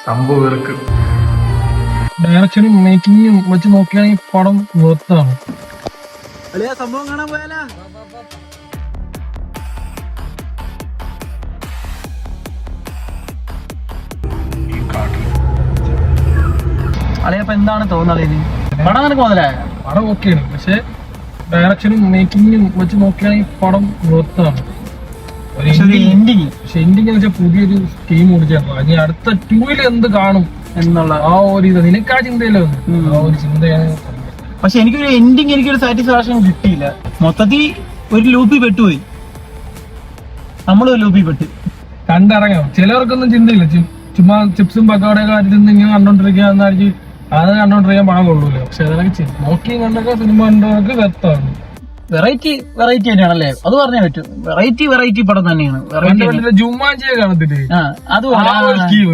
സംഭവം ഇവർക്ക് ഡയറക്ഷനും മേക്കിങ്ങും വെച്ച് നോക്കിയാണെങ്കിൽ പടം വർത്താണ്. സംഭവം കാണാൻ പോയാലാ? അളിയപ്പ എന്താണ് തോന്നുന്നത്? പടം നിനക്ക് മുതലായ പടം ഓക്കെയാണ്, പക്ഷെ ഡയറക്ഷനും മേക്കിങ്ങും വെച്ച് നോക്കിയാണെങ്കിൽ പടം വർത്താണ്. എൻഡിങ് പക്ഷെ എൻഡിങ് എന്ന് വെച്ചാൽ പുതിയൊരു സ്കീം കുടിച്ചാണ്. ഇനി അടുത്ത 2-ൽ എന്ത് കാണും എന്നുള്ള ആ ഒരു ഇത് നിനക്ക് ആ ചിന്തയല്ലോ, ആ ഒരു ചിന്തയാണ്. പക്ഷെ എനിക്കൊരു എൻഡിങ് എനിക്കൊരു സാറ്റിസ്ഫാക്ഷൻ കിട്ടിയില്ല. മൊത്തത്തിൽ ഒരു ലൂപ്പിൽ പെട്ടുപോയി, നമ്മളും ഒരു ലൂപ്പിൽ പെട്ട്. കണ്ടിറങ്ങാം. ചിലവർക്കൊന്നും ചിന്തയില്ല, ചുമ്മാ ചിപ്സും പക്കോടയൊക്കെ അരിഞ്ഞ് ഇങ്ങനെ കണ്ടോണ്ടിരിക്കുക എന്നായിരിക്കും, അത് കണ്ടോണ്ടിരിക്കാൻ പണം കൊള്ളൂല. പക്ഷെ അതൊക്കെ നോക്കി കണ്ടൊക്കെ സിനിമ കണ്ടവർക്ക് വ്യക്തമാണ്. വെറൈറ്റി തന്നെയാണല്ലേ, അത് പറഞ്ഞേ പറ്റൂ. വെറൈറ്റി പടം തന്നെയാണ്. ജുമാഞ്ചിയെ കാണത്തില്ലേ, അതുപോലെ സ്കീം